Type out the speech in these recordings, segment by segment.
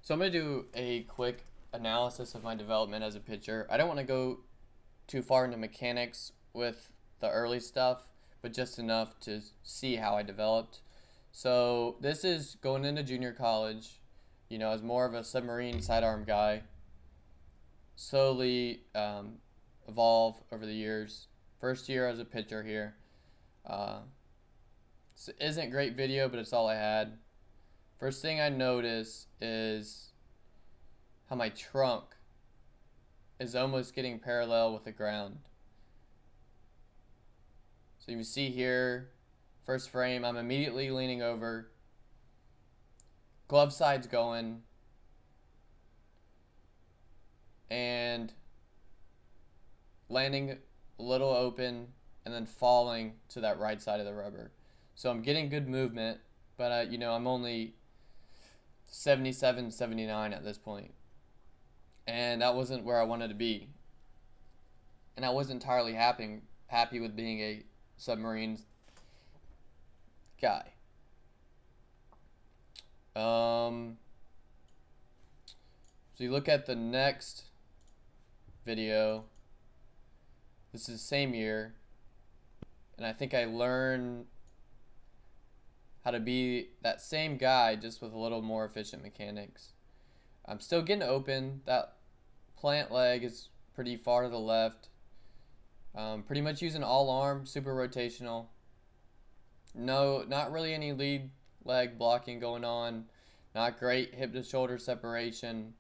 So I'm going to do a quick analysis of my development as a pitcher. I don't want to go too far into mechanics with the early stuff, but just enough to see how I developed. So this is going into junior college, as more of a submarine sidearm guy. Slowly evolve over the years. First year as a pitcher here. Uh, this isn't great video, but it's all I had. First thing I notice is how my trunk is almost getting parallel with the ground. So you can see here, first frame, I'm immediately leaning over. Glove side's going. And landing a little open and then falling to that right side of the rubber. So I'm getting good movement, but I'm only 77, 79 at this point. And that wasn't where I wanted to be. And I wasn't entirely happy with being a submarine guy. So you look at the next video. This is the same year, and I think I learned how to be that same guy, just with a little more efficient mechanics. I'm still getting open. That plant leg is pretty far to the left. Pretty much using all arm, super rotational. No, not really any lead leg blocking going on. Not great hip to shoulder separation.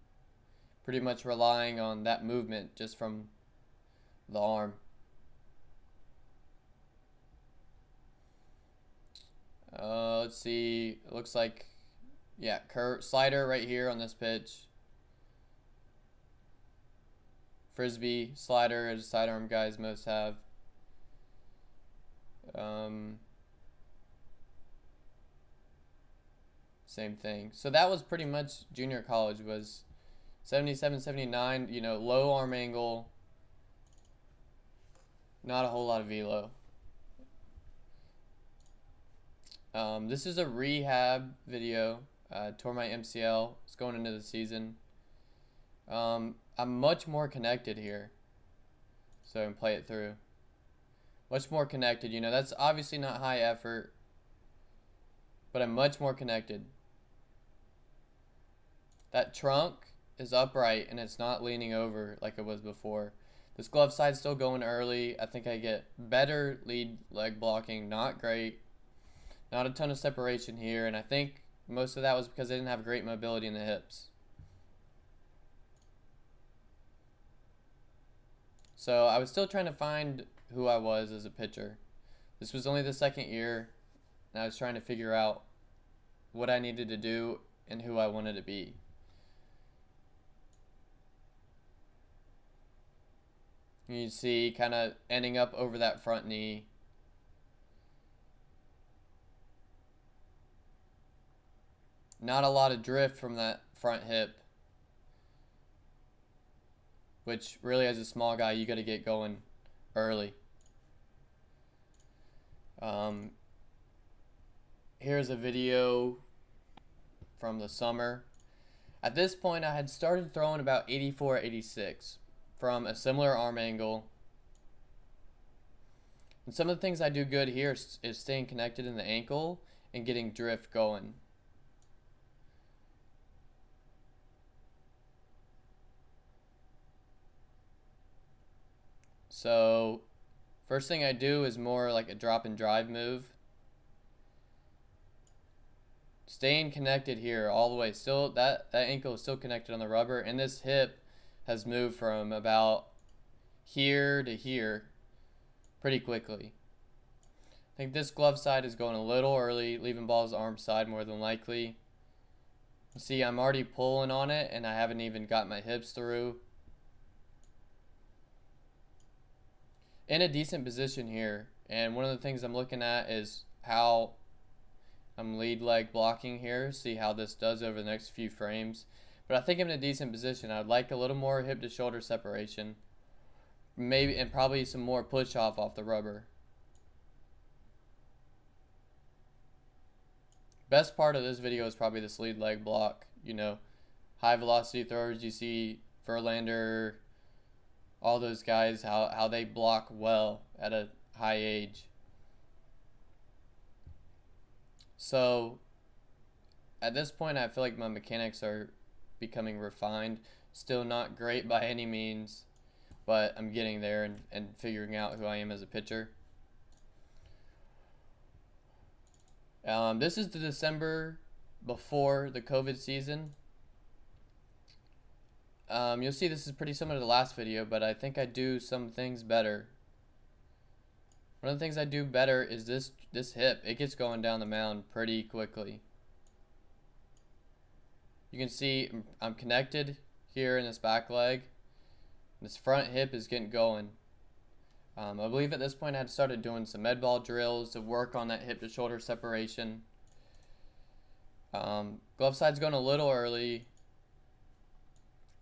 Pretty much relying on that movement just from the arm. Let's see. It looks like, yeah, slider right here on this pitch. Frisbee slider, as sidearm guys most have. Same thing. So that was pretty much junior college. Was 77, 79. Low arm angle. Not a whole lot of velo. This is a rehab video. Tore my MCL. It's going into the season. I'm much more connected here. So I can play it through. Much more connected. That's obviously not high effort, but I'm much more connected. That trunk is upright and it's not leaning over like it was before. This glove side's still going early. I think I get better lead leg blocking. Not great. Not a ton of separation here, and I think most of that was because I didn't have great mobility in the hips. So I was still trying to find who I was as a pitcher. This was only the second year, and I was trying to figure out what I needed to do and who I wanted to be. You see kind of ending up over that front knee. Not a lot of drift from that front hip, which really, as a small guy, you got to get going early. Here's a video from the summer. At this point, I had started throwing about 84, 86 from a similar arm angle. And some of the things I do good here is staying connected in the ankle and getting drift going. So first thing I do is more like a drop and drive move. Staying connected here all the way. Still, that ankle is still connected on the rubber, and this hip has moved from about here to here pretty quickly. I think this glove side is going a little early, leaving balls arm side more than likely. See, I'm already pulling on it, and I haven't even got my hips through. In a decent position here, and one of the things I'm looking at is how I'm lead leg blocking here. See how this does over the next few frames. But I think I'm in a decent position. I'd like a little more hip to shoulder separation, maybe, and probably some more push off the rubber. Best part of this video is probably this lead leg block, high velocity throwers. You see Verlander, all those guys, how they block well at a high age. So at this point, I feel like my mechanics are becoming refined. Still not great by any means, but I'm getting there and figuring out who I am as a pitcher. This is the December before the COVID season. You'll see this is pretty similar to the last video, but I think I do some things better. One of the things I do better is this hip. It gets going down the mound pretty quickly. You can see I'm connected here in this back leg. This front hip is getting going. I believe at this point I had started doing some med ball drills to work on that hip to shoulder separation. Glove side's going a little early.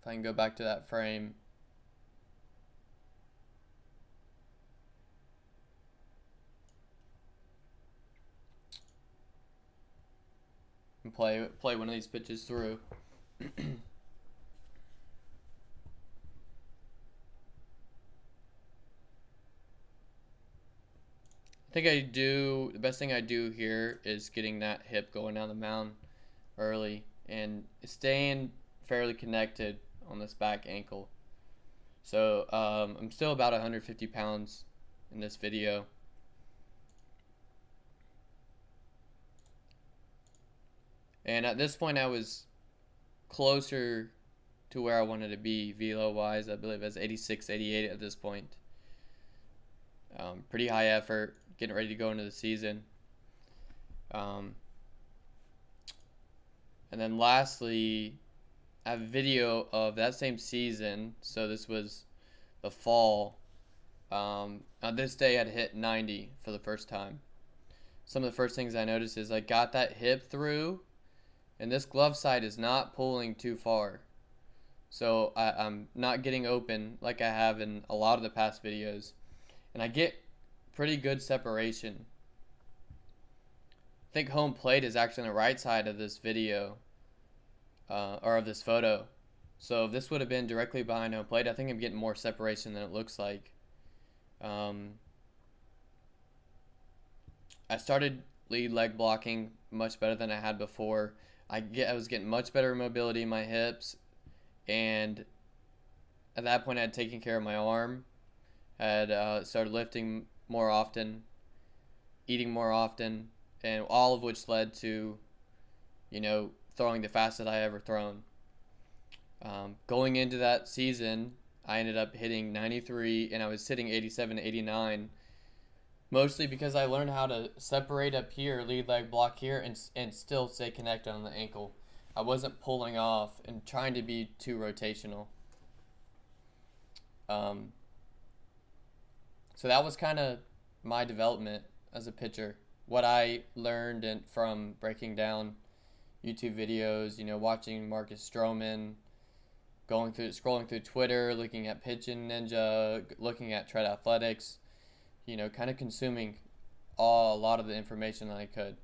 If I can go back to that frame. And play one of these pitches through. I think the best thing I do here is getting that hip going down the mound early and staying fairly connected on this back ankle. So I'm still about 150 pounds in this video. And at this point I was closer to where I wanted to be velo wise. I believe I was 86, 88 at this point. Pretty high effort, getting ready to go into the season. And then lastly, I have a video of that same season. So this was the fall. On this day I'd hit 90 for the first time. Some of the first things I noticed is I got that hip through, and this glove side is not pulling too far. So I'm not getting open like I have in a lot of the past videos. And I get pretty good separation. I think home plate is actually on the right side of this video, or of this photo. So if this would have been directly behind home plate, I think I'm getting more separation than it looks like. I started lead leg blocking much better than I had before. I was getting much better mobility in my hips, and at that point I had taken care of my arm. I had started lifting more often, eating more often, and all of which led to, throwing the fastest I ever thrown. Going into that season, I ended up hitting 93, and I was hitting 87 to 89, mostly because I learned how to separate up here, lead leg block here, and still stay connected on the ankle. I wasn't pulling off and trying to be too rotational. So that was kind of my development as a pitcher. What I learned from breaking down YouTube videos, watching Marcus Stroman, scrolling through Twitter, looking at Pitching Ninja, looking at Tread Athletics, kind of consuming a lot of the information that I could.